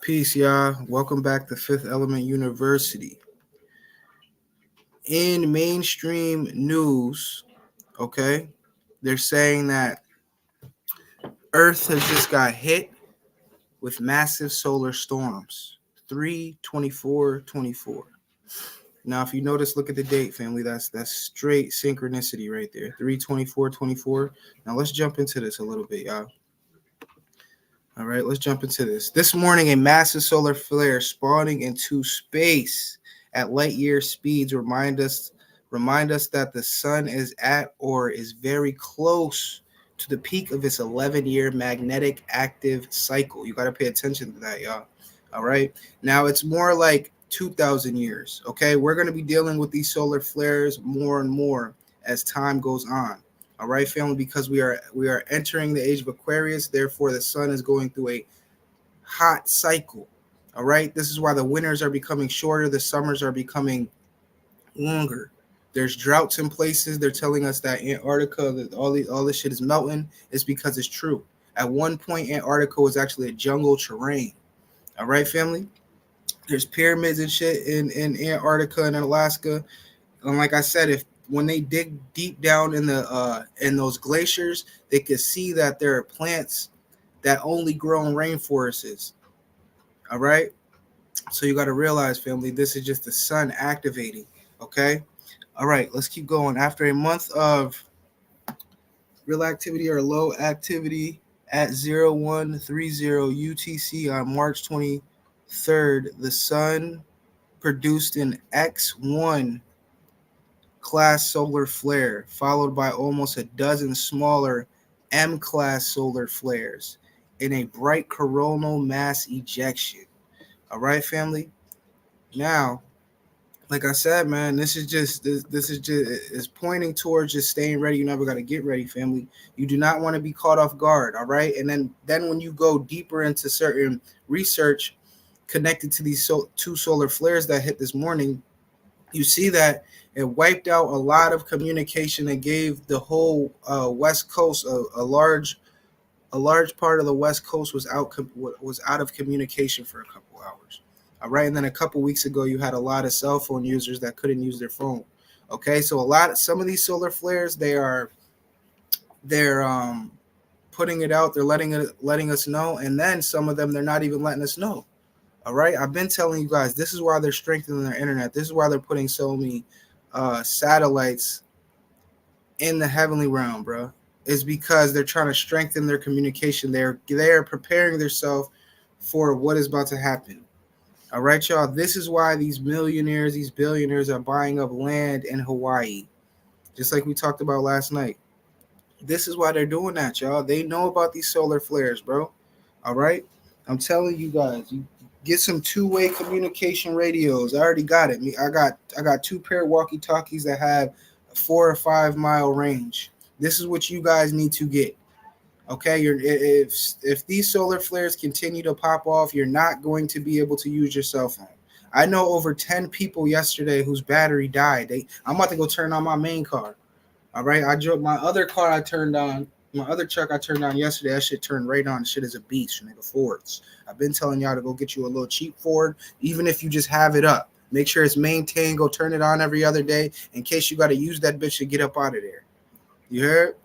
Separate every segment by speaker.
Speaker 1: Peace, y'all. Welcome back to Fifth Element University. In mainstream news, okay, they're saying that Earth has just got hit with massive solar storms. 3/24/24. Now, if you notice, look at the date, family. That's straight synchronicity right there. 3/24/24. Now let's jump into this a little bit, y'all. All right, let's jump into this. This morning, a massive solar flare spawning into space at light year speeds remind us that the sun is at or is very close to the peak of its 11-year magnetic active cycle. You got to pay attention to that, y'all. All right. Now it's more like 2,000 years. Okay, we're going to be dealing with these solar flares more and more as time goes on. All right, family, because we are entering the age of Aquarius, therefore the sun is going through a hot cycle. All right, this is why the winters are becoming shorter, the summers are becoming longer. There's droughts in places. They're telling us that Antarctica, that all this shit is melting. It's because it's true. At one point, Antarctica was actually a jungle terrain. All right, family. There's pyramids and shit in Antarctica and Alaska. And like I said, if when they dig deep down in those glaciers, they could see that there are plants that only grow in rainforests. All right. So you got to realize, family, this is just the sun activating. Okay. All right. Let's keep going. After a month of real activity or low activity at 0130 UTC on March 23rd, the sun produced an X1 class solar flare, followed by almost a dozen smaller M class solar flares in a bright coronal mass ejection. All right, family. Now, like I said, man, this is just is pointing towards just staying ready. You never got to get ready, family. You do not want to be caught off guard. All right, and then when you go deeper into certain research connected to these two solar flares that hit this morning, you see that it wiped out a lot of communication and gave the whole West Coast a large part of the West Coast was out of communication for a couple hours. All right, and then a couple weeks ago, you had a lot of cell phone users that couldn't use their phone. Okay, so some of these solar flares, they're putting it out, they're letting us know, and then some of them they're not even letting us know. All right, I've been telling you guys this is why they're strengthening their internet. This is why they're putting so many satellites in the heavenly realm, bro. Is because they're trying to strengthen their communication. They're preparing themselves for what is about to happen. All right, y'all. This is why these millionaires, these billionaires are buying up land in Hawaii, just like we talked about last night. This is why they're doing that, y'all. They know about these solar flares, bro. All right, I'm telling you guys. You get some two-way communication radios. I already got it. I got two pair of walkie-talkies that have a 4 or 5 mile range. This is what you guys need to get. Okay, if these solar flares continue to pop off, you're not going to be able to use your cell phone. I know over 10 people yesterday whose battery died. I'm about to go turn on my main car. All right, I drove my other car. I turned on my other truck. I turned on yesterday. That shit turned right on. Shit is a beast, nigga. Fords. I've been telling y'all to go get you a little cheap Ford, even if you just have it up. Make sure it's maintained. Go turn it on every other day in case you got to use that bitch to get up out of there. You heard?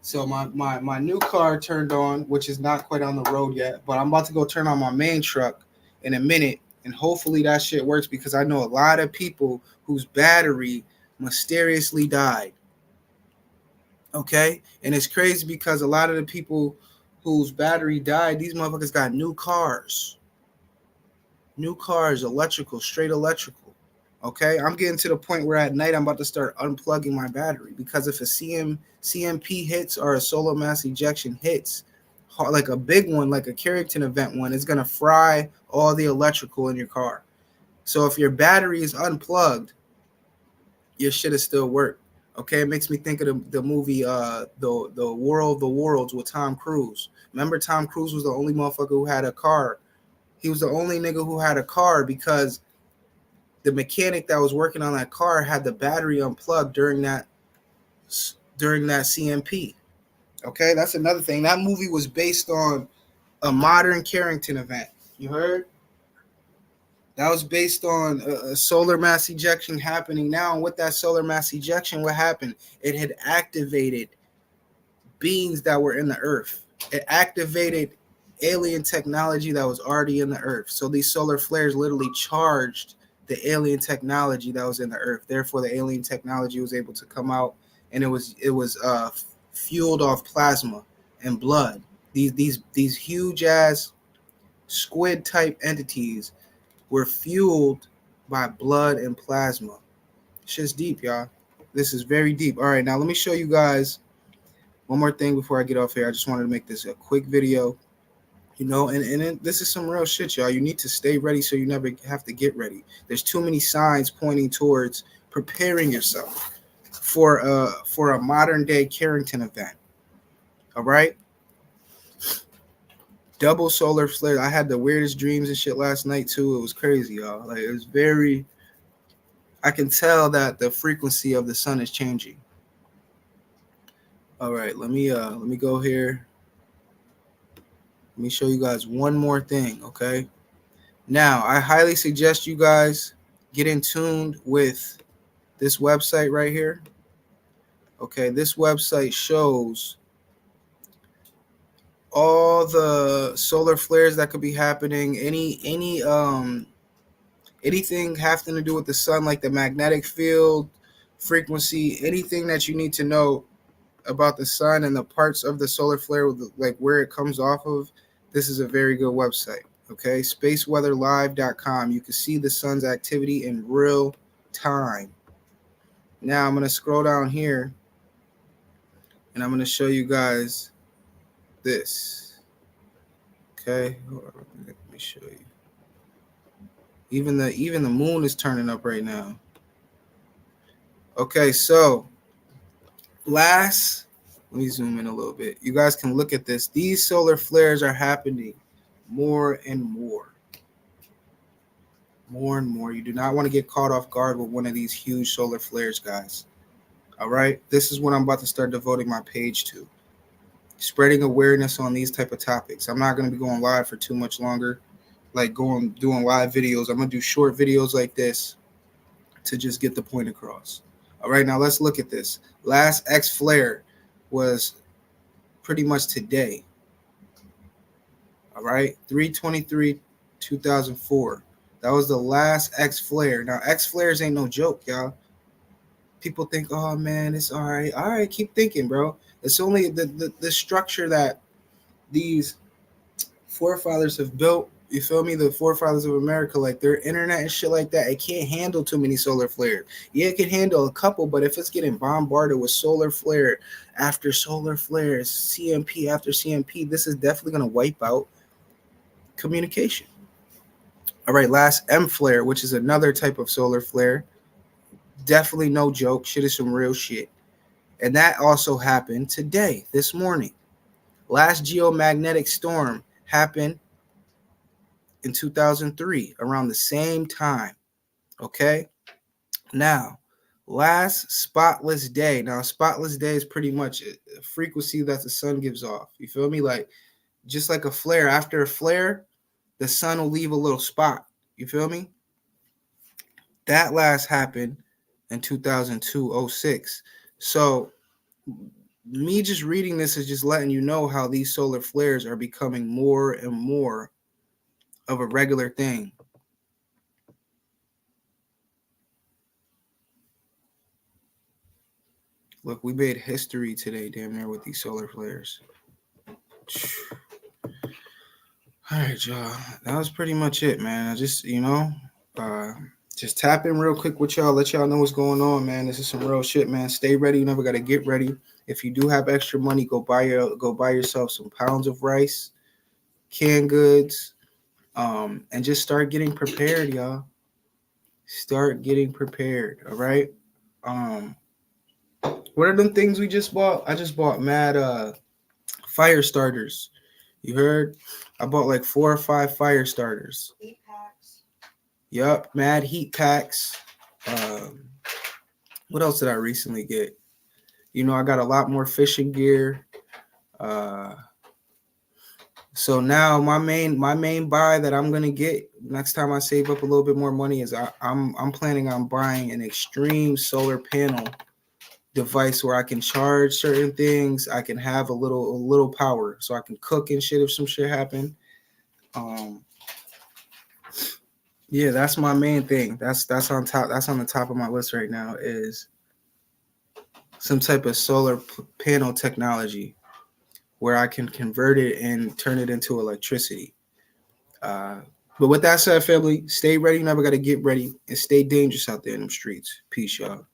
Speaker 1: So my new car turned on, which is not quite on the road yet, but I'm about to go turn on my main truck in a minute, and hopefully that shit works because I know a lot of people whose battery mysteriously died. Okay, and it's crazy because a lot of the people whose battery died, these motherfuckers got new cars, electrical, straight electrical. Okay, I'm getting to the point where at night I'm about to start unplugging my battery because if a CMP hits or a solar mass ejection hits, like a big one, like a Carrington event one, it's gonna fry all the electrical in your car. So if your battery is unplugged, your shit is still work. Okay, it makes me think of the movie the World of the Worlds with Tom Cruise. Remember, Tom Cruise was the only motherfucker who had a car. He was the only nigga who had a car because the mechanic that was working on that car had the battery unplugged during that CMP. Okay, that's another thing. That movie was based on a modern Carrington event. You heard? That was based on a solar mass ejection happening now. And with that solar mass ejection, what happened? It had activated beings that were in the earth. It activated alien technology that was already in the earth. So these solar flares literally charged the alien technology that was in the earth. Therefore, the alien technology was able to come out, and it was fueled off plasma and blood. These huge ass squid type entities were fueled by blood and plasma. Shit's deep, y'all. This is very deep. All right, now let me show you guys one more thing before I get off here. I just wanted to make this a quick video, and this is some real shit, y'all. You need to stay ready so you never have to get ready. There's too many signs pointing towards preparing yourself for a modern day Carrington event. All right. Double solar flare. I had the weirdest dreams and shit last night too. It was crazy, y'all. Like, it was very. I can tell that the frequency of the sun is changing. All right, let me go here. Let me show you guys one more thing, okay? Now, I highly suggest you guys get in tune with this website right here. Okay, this website shows all the solar flares that could be happening, anything having to do with the sun, like the magnetic field, frequency, anything that you need to know about the sun and the parts of the solar flare, like where it comes off of. This is a very good website. Okay, spaceweatherlive.com. You can see the sun's activity in real time. Now I'm going to scroll down here and I'm going to show you guys this. Okay, let me show you. Even the moon is turning up right now. Okay, so let me zoom in a little bit. You guys can look at this. These solar flares are happening more and more. More and more. You do not want to get caught off guard with one of these huge solar flares, guys. All right? This is what I'm about to start devoting my page to. Spreading awareness on these type of topics. I'm not going to be going live for too much longer, like doing live videos. I'm going to do short videos like this to just get the point across. All right, now let's look at this. Last X flare was pretty much today. All right, 3/23/2004. That was the last X flare. Now, X flares ain't no joke, y'all. People think, oh man, it's all right. All right, keep thinking, bro. It's only the structure that these forefathers have built. You feel me? The forefathers of America, like their internet and shit like that, it can't handle too many solar flares. Yeah, it can handle a couple, but if it's getting bombarded with solar flare after solar flares, CMP after CMP, this is definitely going to wipe out communication. All right, last M flare, which is another type of solar flare. Definitely no joke. Shit is some real shit. And that also happened today, this morning. Last geomagnetic storm happened in 2003, around the same time. Okay? Now, last spotless day. Now, spotless day is pretty much a frequency that the sun gives off. You feel me? Like, just like a flare. After a flare, the sun will leave a little spot. You feel me? That last happened in 2002-06. So, me just reading this is just letting you know how these solar flares are becoming more and more of a regular thing. Look, we made history today, damn near, with these solar flares. All right, y'all. That was pretty much it, man. I just, just tap in real quick with y'all, let y'all know what's going on, man. This is some real shit, man. Stay ready. You never got to get ready. If you do have extra money, go buy yourself some pounds of rice, canned goods, and just start getting prepared, y'all. Start getting prepared, all right? What are them things we just bought? I just bought mad fire starters. You heard? I bought like 4 or 5 fire starters.
Speaker 2: Heat packs.
Speaker 1: Yup, mad heat packs. What else did I recently get? I got a lot more fishing gear. So now my main buy that I'm gonna get next time I save up a little bit more money is I'm planning on buying an extreme solar panel device where I can charge certain things. I can have a little power, so I can cook and shit if some shit happen. Yeah, that's my main thing. That's on top. That's on the top of my list right now is some type of solar panel technology where I can convert it and turn it into electricity. But with that said, family, stay ready. You never got to get ready and stay dangerous out there in them streets. Peace, y'all.